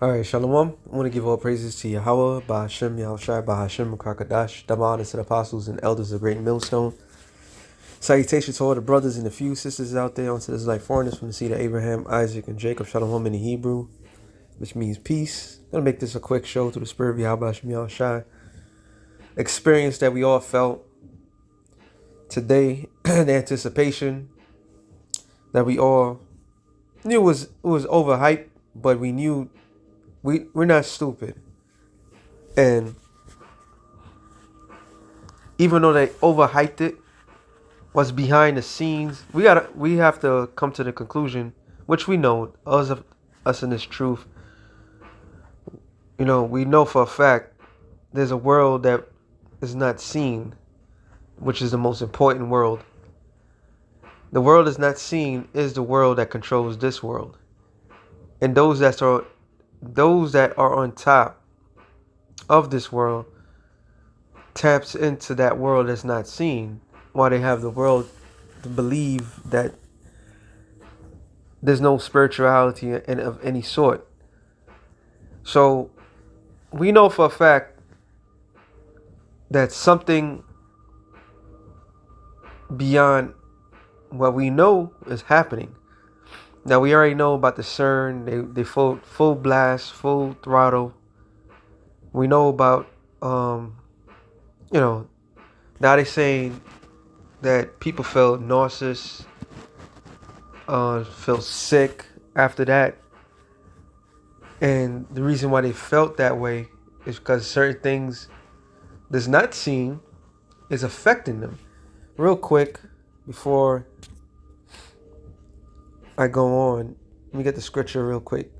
All right, Shalom. I want to give all praises to Yahweh, Bahashem, Yahushai, Bahashem, Kakadash, double honors to the apostles and elders of Great Millstone. Salutations to all the brothers and the few sisters out there onto this life foreigners from the seed of Abraham, Isaac, and Jacob. Shalom in the Hebrew, which means peace. I'm going to make this a quick show through the spirit of Yahweh, Bahashem, Yahushai. Experience that we all felt today, the anticipation that we all knew was overhyped, but we knew we're not stupid. And even though they overhyped it, what's behind the scenes, we have to come to the conclusion, which we know, us in this truth, we know for a fact there's a world that is not seen, which is the most important world. The world is not seen is the world that controls this world. And those that are on top of this world taps into that world that's not seen, while they have the world to believe that there's no spirituality of any sort. So we know for a fact that something beyond what we know is happening. Now we already know about the CERN. They full blast, full throttle. We know about now they're saying that people feel nauseous, feel sick after that. And the reason why they felt that way is because certain things that's not seen is affecting them. Real quick, before I go on, let me get the scripture real quick.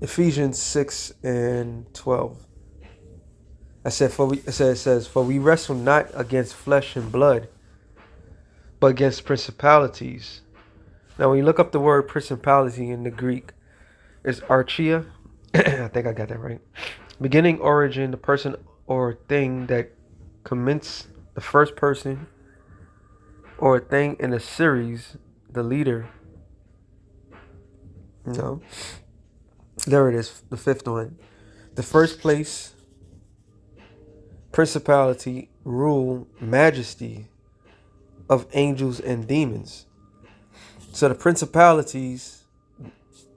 Ephesians 6:12. It says, "For we wrestle not against flesh and blood, but against principalities." Now, when you look up the word principality in the Greek, it's archaea. I think I got that right. Beginning, origin, the person or thing that commence, the first person or thing in a series, the leader. No. There it is, the fifth one. The first place, principality, rule, majesty of angels and demons. So the principalities,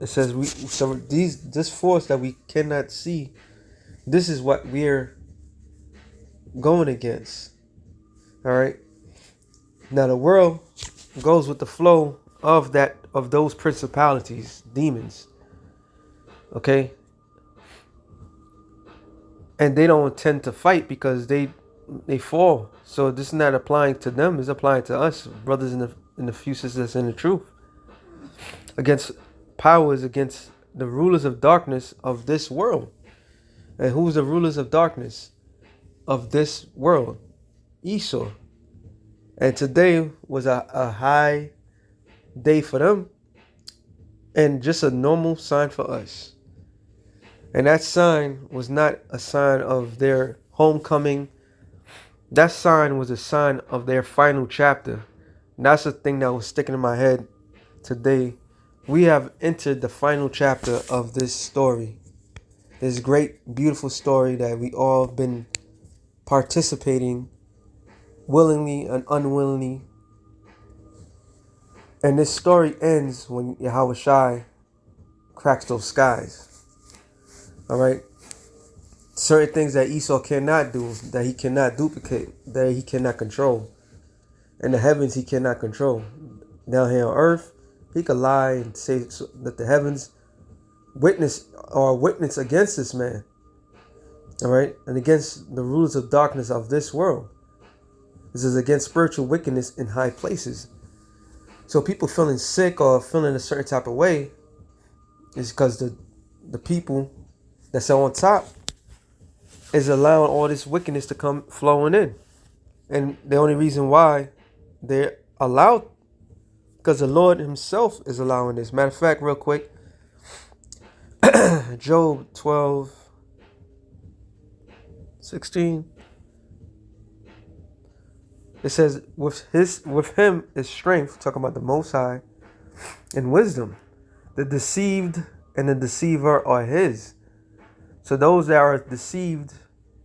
it says this force that we cannot see, this is what we're going against. All right. Now the world goes with the flow of those principalities, demons. Okay. And they don't tend to fight because they fall. So this is not applying to them, it's applying to us, brothers in the few sisters in the truth. Against powers, against the rulers of darkness of this world. And who's the rulers of darkness of this world? Esau. And today was a high day for them and just a normal sign for us. And that sign was not a sign of their homecoming. That sign was a sign of their final chapter. And that's the thing that was sticking in my head today. We have entered the final chapter of this story. This great, beautiful story that we all have been participating willingly and unwillingly. And this story ends when Yahweh Shai cracks those skies. All right. Certain things that Esau cannot do, that he cannot duplicate, that he cannot control. In the heavens, he cannot control. Down here on earth, he could lie and say that the heavens witness against this man. All right. And against the rulers of darkness of this world. This is against spiritual wickedness in high places. So people feeling sick or feeling a certain type of way is because the people that's on top is allowing all this wickedness to come flowing in. And the only reason why they're allowed, because the Lord himself is allowing this. Matter of fact, real quick, Job 12:16. It says, with him is strength, talking about the Most High, and wisdom. The deceived and the deceiver are his. So those that are deceived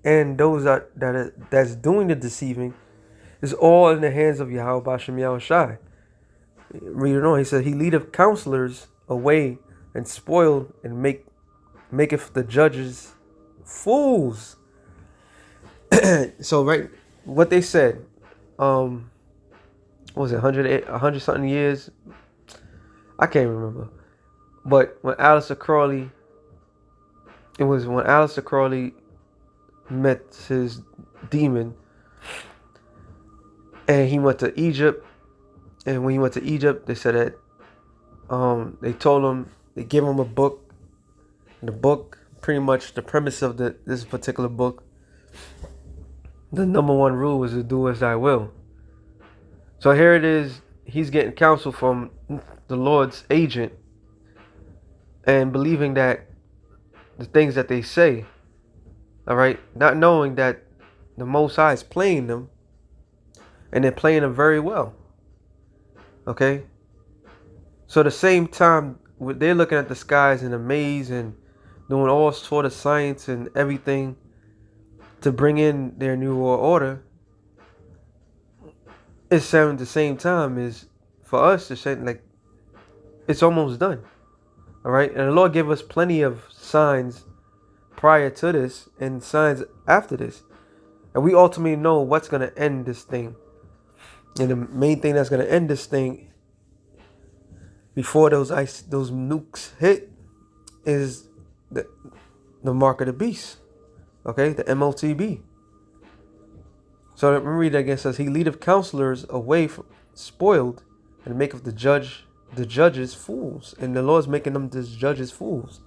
and those that's doing the deceiving is all in the hands of Yahweh Bashem Yahushai. Read it on. He said, He leadeth counselors away and spoiled and maketh the judges fools. So right, what they said, what was it, 100 something years? I can't remember. But when Aleister Crowley met his demon and he went to Egypt, and when he went to Egypt, they said that they told him, they gave him a book, and the book, pretty much the premise of this particular book, the number one rule was to do as thy will. So here it is, he's getting counsel from the Lord's agent and believing that the things that they say, all right, not knowing that the Most High is playing them, and they're playing them very well. Okay? So at the same time, they're looking at the skies in a maze and doing all sort of science and everything to bring in their new world order. It's saying at the same time is for us to say, like, it's almost done. All right? And the Lord gave us plenty of signs prior to this and signs after this. And we ultimately know what's going to end this thing. And the main thing that's going to end this thing before those nukes hit is the mark of the beast. Okay, the MOTB. So let me read that again. It says, He leadeth counselors away from spoiled, and maketh the judges fools. And the Lord's making them the judges fools.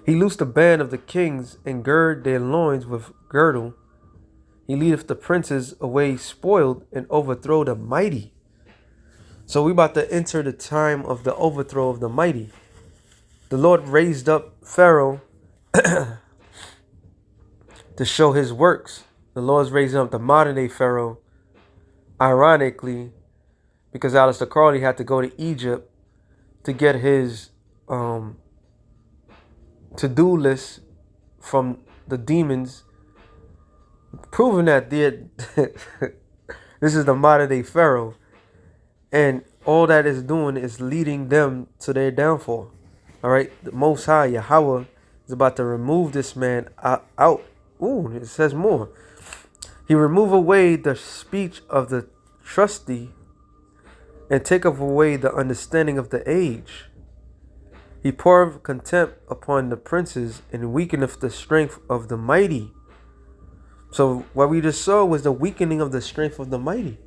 He loosed the band of the kings and gird their loins with girdle. He leadeth the princes away spoiled and overthrow the mighty. So we about to enter the time of the overthrow of the mighty. The Lord raised up Pharaoh to show his works. The Lord's raising up the modern day Pharaoh, ironically, because Aleister Crowley had to go to Egypt to get his to-do list from the demons, proving that this is the modern day Pharaoh, and all that is doing is leading them to their downfall. All right, the Most High Yahweh is about to remove this man out. Ooh, it says more. He remove away the speech of the trusty, and taketh away the understanding of the age. He poureth contempt upon the princes, and weakeneth the strength of the mighty. So what we just saw was the weakening of the strength of the mighty.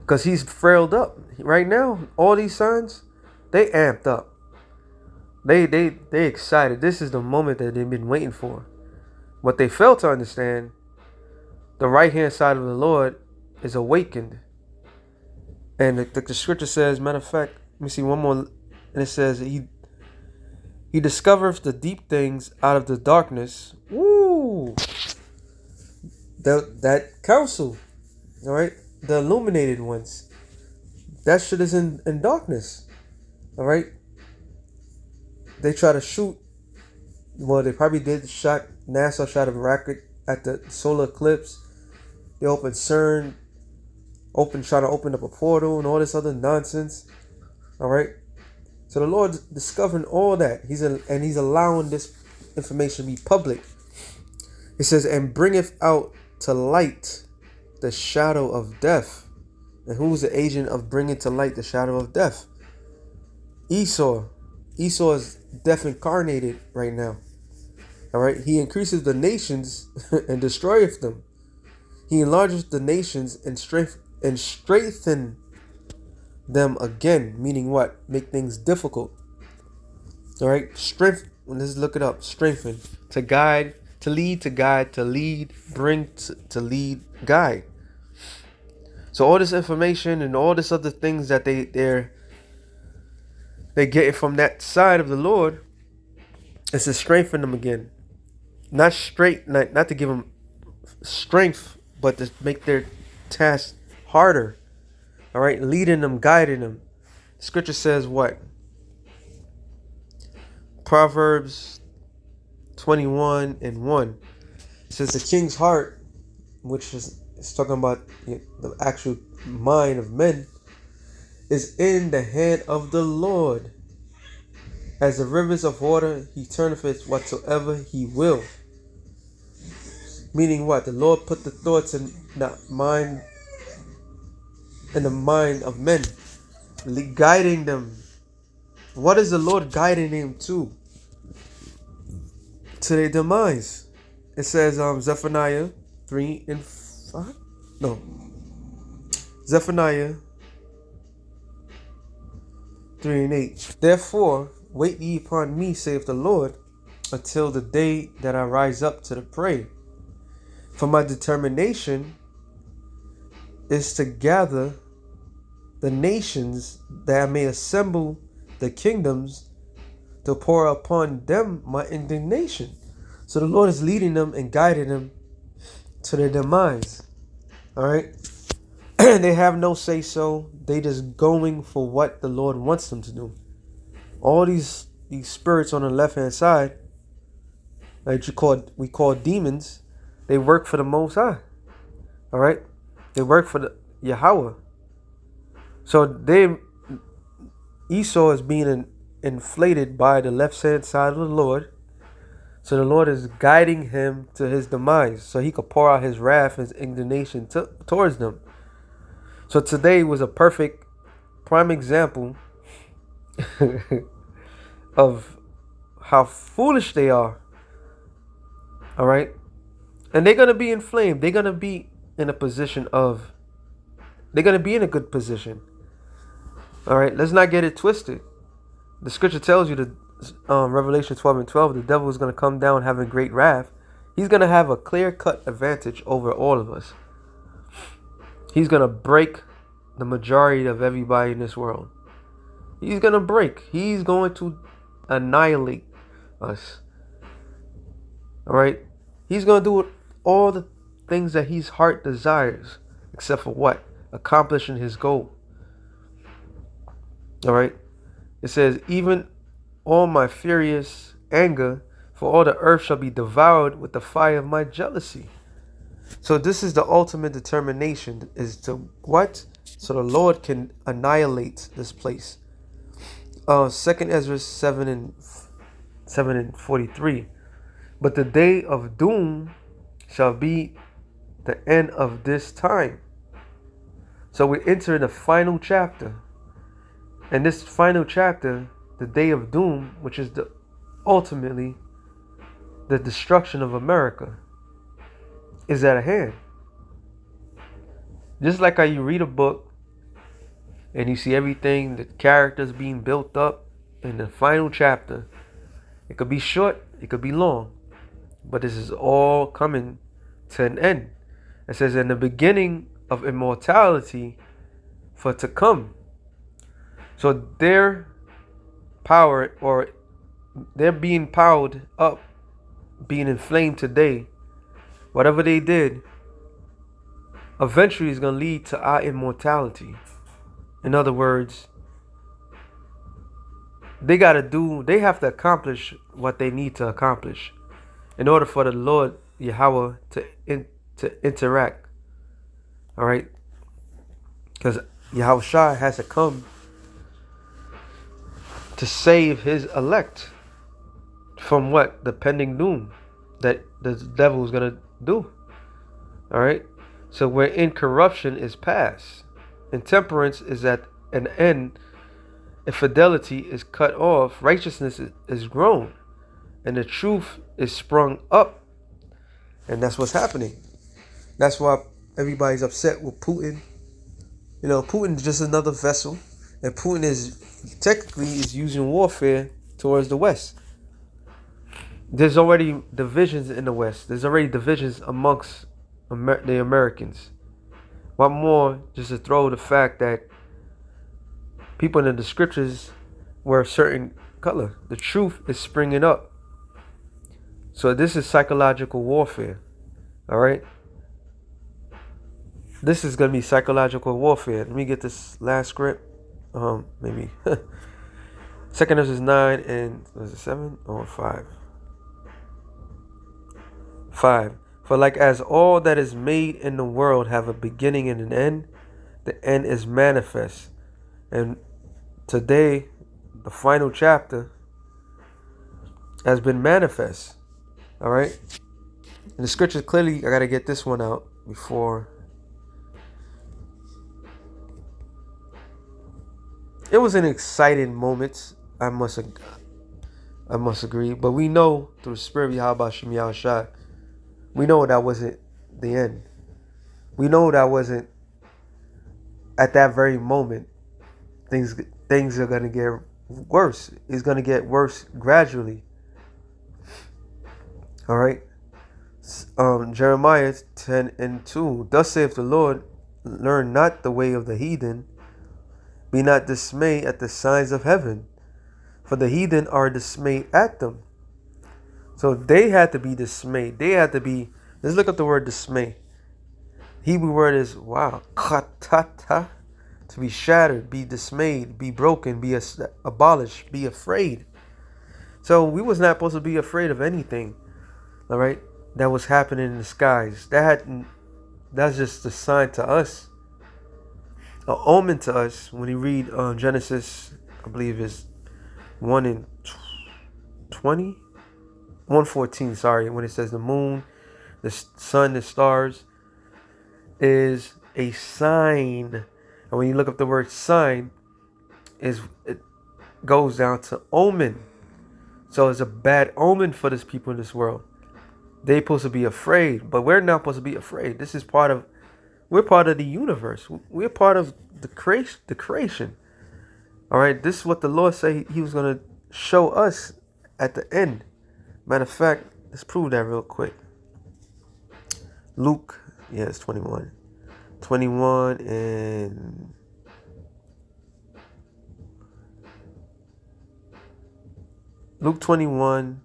Because he's frailed up. Right now, all these signs, they amped up. They excited. This is the moment that they've been waiting for. What they fail to understand, the right-hand side of the Lord is awakened. And the scripture says, matter of fact, let me see one more. And it says, He discovereth the deep things out of the darkness. Woo! That council, all right? The illuminated ones. That shit is in darkness. All right? They try to shoot. Well, they probably did shot. NASA shot a rocket at the solar eclipse. They opened CERN. Trying to open up a portal and all this other nonsense. All right? So the Lord's discovering all that. He's allowing this information to be public. It says, and bringeth out to light the shadow of death. And who's the agent of bringing to light the shadow of death? Esau. Esau is death incarnated right now. All right. He increases the nations and destroyeth them. He enlarges the nations and strengthen them again. Meaning what? Make things difficult. All right. Strength. Let's look it up. Strengthen. To guide. To lead. To guide. To lead. Bring. To lead. Guide. So all this information and all this other things that they get it from that side of the Lord is to strengthen them again. Not to give them strength, but to make their task harder. All right, leading them, guiding them. Scripture says what? Proverbs 21:1. It says the king's heart, which is talking about the actual mind of men, is in the hand of the Lord. As the rivers of water, he turneth it whatsoever he will. Meaning what? The Lord put the thoughts in the mind of men, guiding them. What is the Lord guiding them to? To their demise. It says Zephaniah 3:5. No. Zephaniah 3:8. Therefore, wait ye upon me, saith the Lord, until the day that I rise up to the prey. For my determination is to gather the nations, that I may assemble the kingdoms, to pour upon them my indignation. So the Lord is leading them and guiding them to their demise. All right. They have no say so. They just going for what the Lord wants them to do. All these spirits on the left hand side, like we call demons, they work for the Most High. All right. They work for the Yahweh. So Esau is being inflated by the left hand side of the Lord. So the Lord is guiding him to his demise, so he could pour out his wrath, his indignation towards them. So today was a perfect prime example of how foolish they are. All right. And they're going to be inflamed. They're going to be in a position of, they're going to be in a good position. All right. Let's not get it twisted. The scripture tells you that Revelation 12:12, the devil is going to come down having great wrath. He's going to have a clear-cut advantage over all of us. He's going to break the majority of everybody in this world. He's going to break. He's going to annihilate us. All right. He's going to do all the things that his heart desires, except for what? Accomplishing his goal. All right. It says, even all my furious anger, for all the earth shall be devoured with the fire of my jealousy. So this is the ultimate determination, is to what? So the Lord can annihilate this place. 2 Ezra 7:43. But the day of doom shall be the end of this time. So we enter the final chapter. And this final chapter, the day of doom, which is ultimately the destruction of America, is at hand. Just like how you read a book and you see everything, the characters being built up in the final chapter. It could be short, it could be long, but this is all coming to an end. It says, in the beginning of immortality for to come. So their power, or they're being powered up, being inflamed today, whatever they did, eventually is going to lead to our immortality. In other words, they have to accomplish what they need to accomplish in order for the Lord Yahweh to interact. All right? Because Yahweh Shai has to come to save his elect from what? The pending doom that the devil is going to do. All right? So where incorruption is past, intemperance is at an end, if fidelity is cut off, righteousness is grown, and the truth is sprung up. And that's what's happening. That's why everybody's upset with Putin. You know, Putin is just another vessel, and Putin is using warfare towards the West. There's already divisions in the West. There's already divisions amongst the Americans. What more, just to throw the fact that people in the scriptures wear a certain color. The truth is springing up. So this is psychological warfare. All right. This is going to be psychological warfare. Let me get this last script. Maybe. Second Ezra 9 and was it 7 or 5? 5. For like as all that is made in the world have a beginning and an end, the end is manifest. And today, the final chapter has been manifest. All right? And the scriptures clearly, I got to get this one out before. It was an exciting moment, I must agree. But we know through the Spirit of Yahweh Shem Yahushua, we know that wasn't the end. We know that wasn't at that very moment. Things are going to get worse. It's going to get worse gradually. All right. Jeremiah 10 and 2. Thus saith the Lord, learn not the way of the heathen. Be not dismayed at the signs of heaven. For the heathen are dismayed at them. So they had to be dismayed. They had to be, let's look up the word dismay. Hebrew word is, wow, katata, to be shattered, be dismayed, be broken, be abolished, be afraid. So we was not supposed to be afraid of anything, all right, that was happening in the skies. That's just a sign to us, an omen to us. When you read Genesis, I believe is 1 and 20, 1:14, sorry, when it says the moon, the sun, the stars is a sign. And when you look up the word sign, it goes down to omen. So it's a bad omen for this people in this world. They're supposed to be afraid, but we're not supposed to be afraid. This is we're part of the universe. We're part of the creation. All right, this is what the Lord said he was going to show us at the end. Matter of fact, let's prove that real quick. Luke, yeah, it's 21. 21 and Luke 21.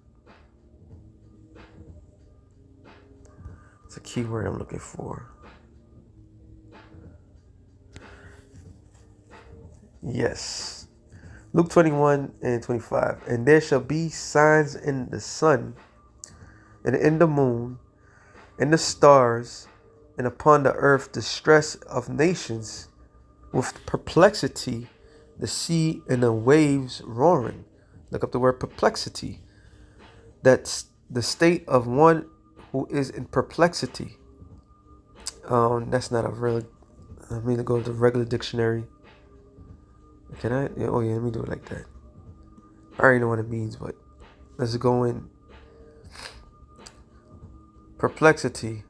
It's a key word I'm looking for. Yes. Luke 21 and 25. And there shall be signs in the sun, and in the moon, and the stars, and upon the earth distress of nations, with perplexity, the sea and the waves roaring. Look up the word perplexity. That's the state of one who is in perplexity. That's not a real. I mean to go to the regular dictionary. Can I? Oh yeah, let me do it like that. I already know what it means, but let's go in. Perplexity.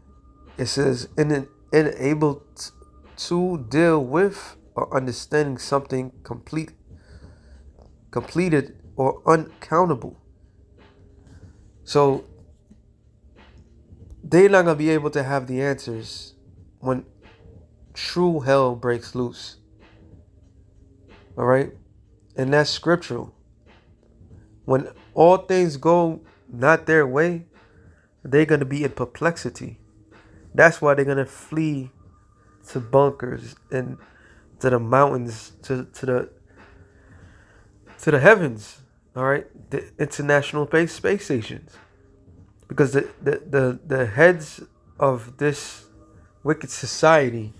It says unable to deal with or understanding something completed or uncountable. So they're not gonna be able to have the answers when true hell breaks loose. All right, and that's scriptural. When all things go not their way, they're gonna be in perplexity. That's why they're gonna flee to bunkers and to the mountains, to the heavens. All right, the international space stations, because the heads of this wicked society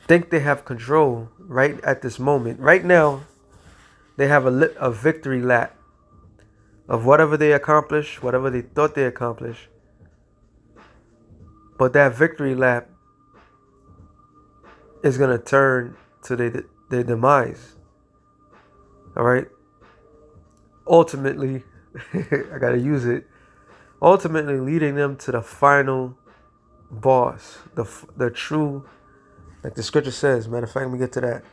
think they have control right at this moment. Right now, they have a victory lap of whatever they accomplish, whatever they thought they accomplished. But that victory lap is going to turn to their demise. All right? Ultimately, I got to use it. Ultimately leading them to the final boss, the true, like the scripture says. Matter of fact, let me get to that.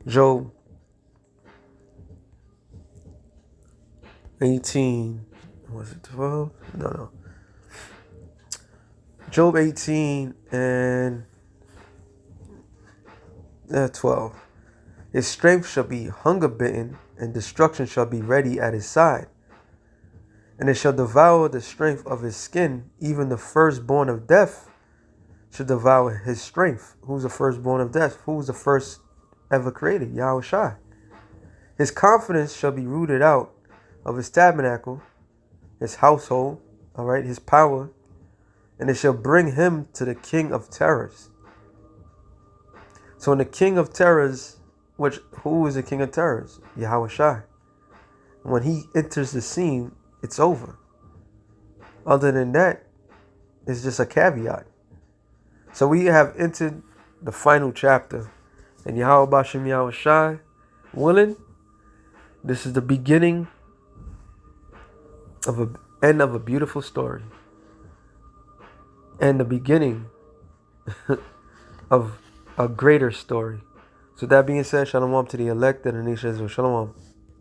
Job 18. Was it 12? No. Job 18 and 12. His strength shall be hunger bitten, and destruction shall be ready at his side. And it shall devour the strength of his skin, even the firstborn of death shall devour his strength. Who's the firstborn of death? Who's the first ever created? Yahushua. His confidence shall be rooted out of his tabernacle, his household, all right, his power, and it shall bring him to the king of terrors. So in the king of terrors, who is the king of terrors? Yahweh Shai. When he enters the scene, it's over. Other than that, it's just a caveat. So we have entered the final chapter. And Yahweh Bashem Yahweh Shai, willing, this is the beginning of an end of a beautiful story. And the beginning of a greater story. So that being said, Shalom to the elect and the nation Israel. Shalom.